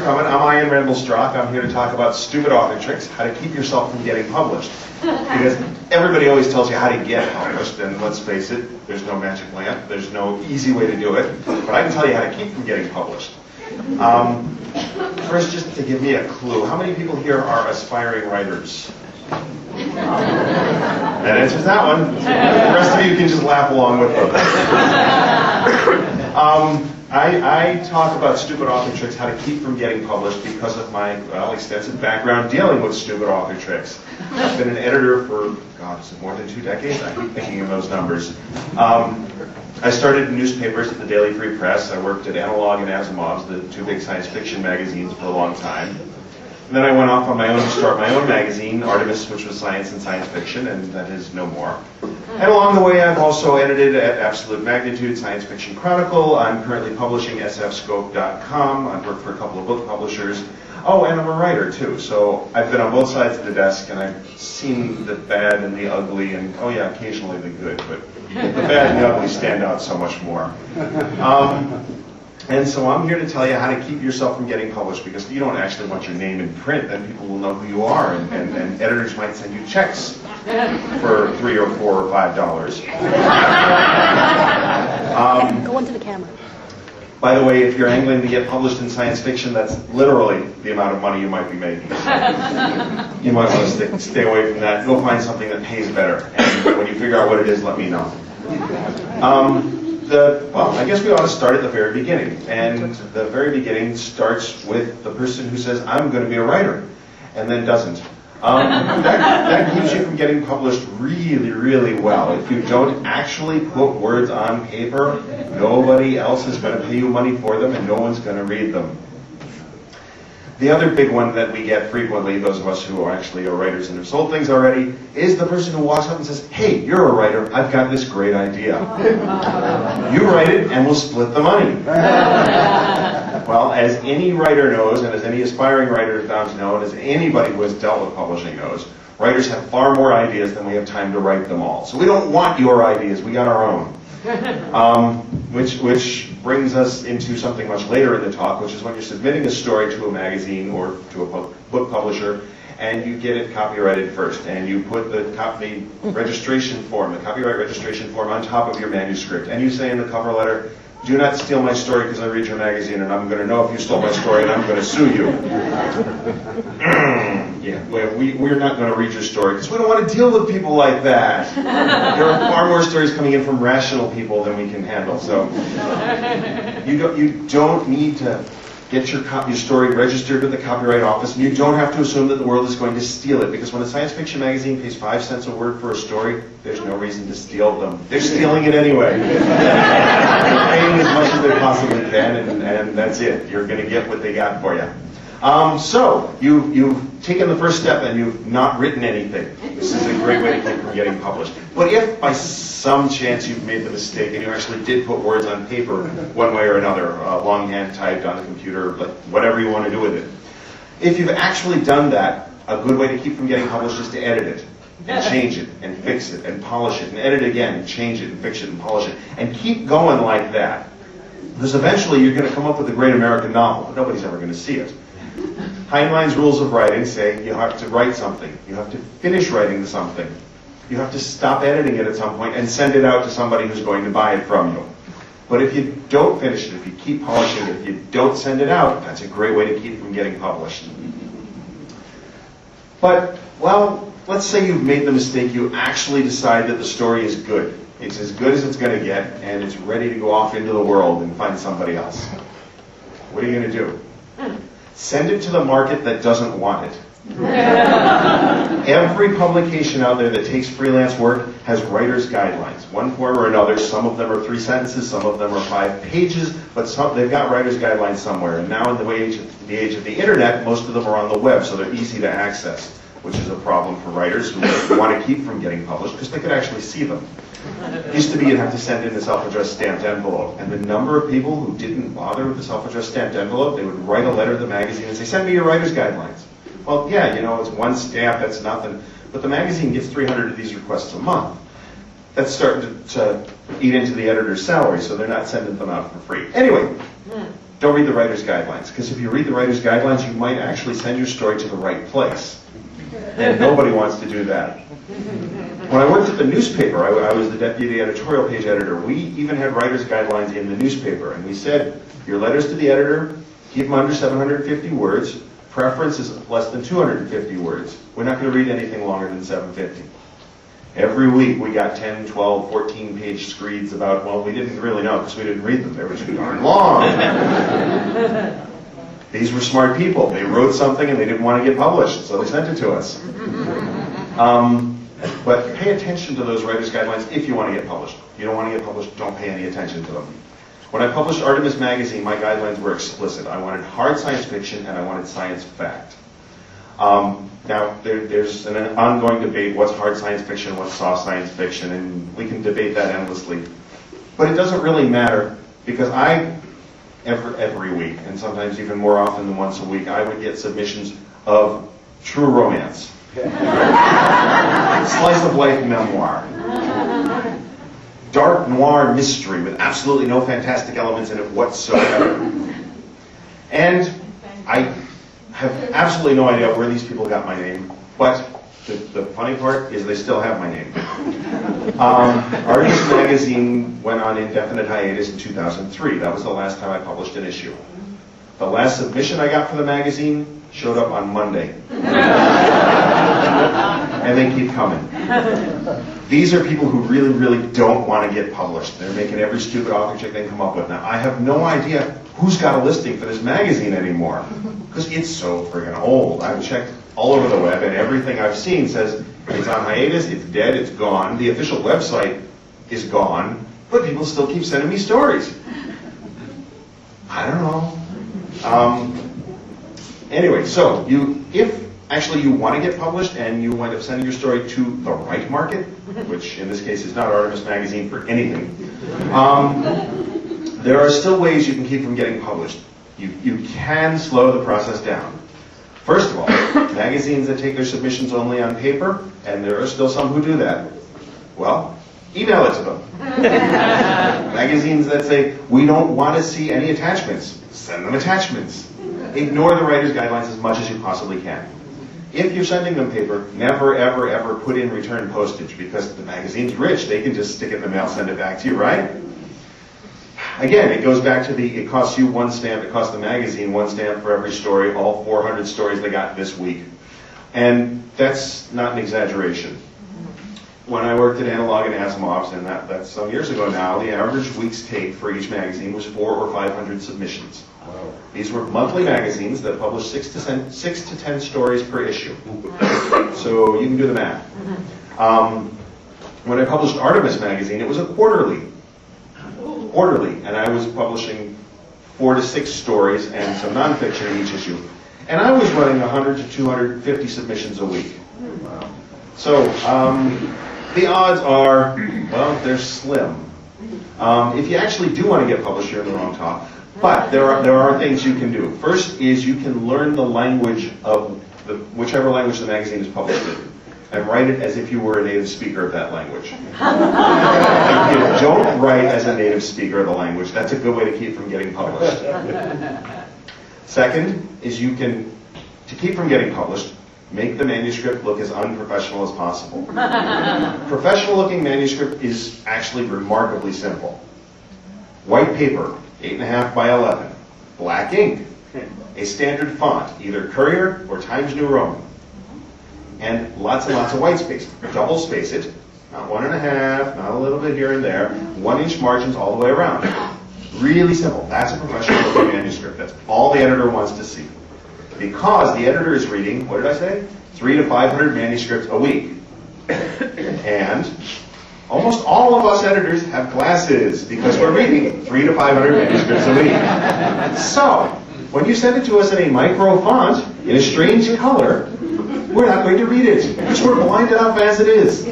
for coming. I'm Ian Randall-Strock. I'm here to talk about stupid author tricks, how to keep yourself from getting published. Because everybody always tells you how to get published, and let's face it, there's no magic lamp, there's no easy way to do it, but I can tell you how to keep from getting published. First, just to give me a clue, how many people here are aspiring writers? That answers that one. The rest of you can just laugh along with them. I talk about stupid author tricks, how to keep from getting published, because of my, extensive background dealing with stupid author tricks. I've been an editor for, is it more than 2 decades? I keep thinking of those numbers. I started in newspapers at the Daily Free Press. I worked at Analog and Asimov's, the 2 big science fiction magazines, for a long time. And then I went off on my own to start my own magazine, Artemis, which was science and science fiction, and that is no more. And along the way, I've also edited at Absolute Magnitude, Science Fiction Chronicle. I'm currently publishing sfscope.com. I've worked for a couple of book publishers. Oh, and I'm a writer, too. So I've been on both sides of the desk, and I've seen the bad and the ugly, and, oh yeah, occasionally the good, but the bad and the ugly stand out so much more. And so I'm here to tell you how to keep yourself from getting published, because you don't actually want your name in print, then people will know who you are, and editors might send you checks for $3 or $4 or $5. Go into the camera. By the way, if you're angling to get published in science fiction, that's literally the amount of money you might be making. You might want to stay away from that. Go find something that pays better. And when you figure out what it is, let me know. I guess we ought to start at the very beginning. And the very beginning starts with the person who says, I'm going to be a writer, and then doesn't. That keeps you from getting published really, really well. If you don't actually put words on paper, nobody else is going to pay you money for them, and no one's going to read them. The other big one that we get frequently, those of us who actually are writers and have sold things already, is the person who walks up and says, hey, you're a writer, I've got this great idea. You write it and we'll split the money. Well, as any writer knows, and as any aspiring writer is bound to know, and as anybody who has dealt with publishing knows, writers have far more ideas than we have time to write them all. So we don't want your ideas, we got our own. Which brings us into something much later in the talk, which is when you're submitting a story to a magazine or to a book publisher, and you get it copyrighted first, and you put the registration form, the copyright registration form, on top of your manuscript, and you say in the cover letter, do not steal my story because I read your magazine and I'm going to know if you stole my story and I'm going to sue you. Yeah, we're not going to read your story because we don't want to deal with people like that. There are far more stories coming in from rational people than we can handle. So you don't need to get your story registered with the Copyright Office, and you don't have to assume that the world is going to steal it, because when a science fiction magazine pays 5 cents a word for a story, there's no reason to steal them. They're stealing it anyway. They're paying as much as they possibly can, and that's it. You're going to get what they got for you. So you've taken the first step and you've not written anything. This is a great way to keep from getting published. But if by some chance you've made the mistake and you actually did put words on paper one way or another, longhand typed on a computer, whatever you want to do with it, if you've actually done that, a good way to keep from getting published is to edit it and change it and fix it and polish it and edit again and change it and fix it and polish it and keep going like that. Because eventually you're going to come up with a great American novel, but nobody's ever going to see it. Heinlein's rules of writing say you have to write something. You have to finish writing something. You have to stop editing it at some point and send it out to somebody who's going to buy it from you. But if you don't finish it, if you keep polishing it, if you don't send it out, that's a great way to keep from getting published. But, well, let's say you've made the mistake. You actually decide that the story is good. It's as good as it's going to get, and it's ready to go off into the world and find somebody else. What are you going to do? Send it to the market that doesn't want it. Every publication out there that takes freelance work has writer's guidelines, one form or another. Some of them are 3 sentences, some of them are 5 pages, but they've got writer's guidelines somewhere. And now in the age of the internet, most of them are on the web, so they're easy to access, which is a problem for writers who want to keep from getting published because they could actually see them. It used to be you'd have to send in a self-addressed stamped envelope, and the number of people who didn't bother with the self-addressed stamped envelope, they would write a letter to the magazine and say, send me your writer's guidelines. Well, yeah, it's one stamp, that's nothing, but the magazine gets 300 of these requests a month. That's starting to eat into the editor's salary, so they're not sending them out for free. Anyway, don't read the writer's guidelines, because if you read the writer's guidelines, you might actually send your story to the right place. And nobody wants to do that. When I worked at the newspaper, I was the deputy editorial page editor. We even had writer's guidelines in the newspaper, and we said, your letters to the editor, keep them under 750 words. Preference is less than 250 words. We're not going to read anything longer than 750. Every week we got 10, 12, 14-page screeds about, well, we didn't really know because we didn't read them. They were too darn long. These were smart people. They wrote something and they didn't want to get published, so they sent it to us. But pay attention to those writer's guidelines if you want to get published. If you don't want to get published, don't pay any attention to them. When I published Artemis Magazine, my guidelines were explicit. I wanted hard science fiction and I wanted science fact. Now, there's an ongoing debate, what's hard science fiction, what's soft science fiction, and we can debate that endlessly. But it doesn't really matter, because every week, and sometimes even more often than once a week, I would get submissions of true romance. Slice of life memoir. Dark noir mystery with absolutely no fantastic elements in it whatsoever. And I have absolutely no idea where these people got my name, but the funny part is they still have my name. Artemis Magazine went on indefinite hiatus in 2003. That was the last time I published an issue. The last submission I got for the magazine showed up on Monday. And they keep coming. These are people who really, really don't want to get published. They're making every stupid author trick they can come up with. Now, I have no idea who's got a listing for this magazine anymore, because it's so friggin' old. I've checked all over the web, and everything I've seen says it's on hiatus, it's dead, it's gone. The official website is gone, but people still keep sending me stories. I don't know. Anyway, so if actually you want to get published and you wind up sending your story to the right market, which in this case is not Artemis Magazine for anything, there are still ways you can keep from getting published. You can slow the process down. First of all, magazines that take their submissions only on paper, and there are still some who do that, well, email it to them. Magazines that say, we don't want to see any attachments, send them attachments. Ignore the writer's guidelines as much as you possibly can. If you're sending them paper, never, ever, ever put in return postage, because the magazine's rich. They can just stick it in the mail, send it back to you, right? Again, it goes back to it costs you one stamp, it costs the magazine one stamp for every story, all 400 stories they got this week. And that's not an exaggeration. When I worked at Analog and Asimov's, and that's some years ago now, the average week's take for each magazine was 400 or 500 submissions. Wow. These were monthly magazines that published 6 to 10 stories per issue. So you can do the math. When I published Artemis Magazine, it was a quarterly, and I was publishing 4 to 6 stories and some nonfiction in each issue. And I was running 100 to 250 submissions a week. Wow. So the odds are, well, they're slim. If you actually do want to get published, you're in the wrong talk. But there are things you can do. First is you can learn the language of whichever language the magazine is published in, and write it as if you were a native speaker of that language. If you don't write as a native speaker of the language, that's a good way to keep from getting published. Second is you can, to keep from getting published, make the manuscript look as unprofessional as possible. Professional-looking manuscript is actually remarkably simple. White paper, 8.5 by 11, black ink, a standard font, either Courier or Times New Roman, and lots and lots of white space. Double space it, not 1.5, not a little bit here and there, 1-inch margins all the way around. Really simple. That's a professional-looking manuscript. That's all the editor wants to see. Because the editor is reading, what did I say? 300 to 500 manuscripts a week. And almost all of us editors have glasses because we're reading 300 to 500 manuscripts a week. So, when you send it to us in a micro font, in a strange color, we're not going to read it because we're blinded up as it is.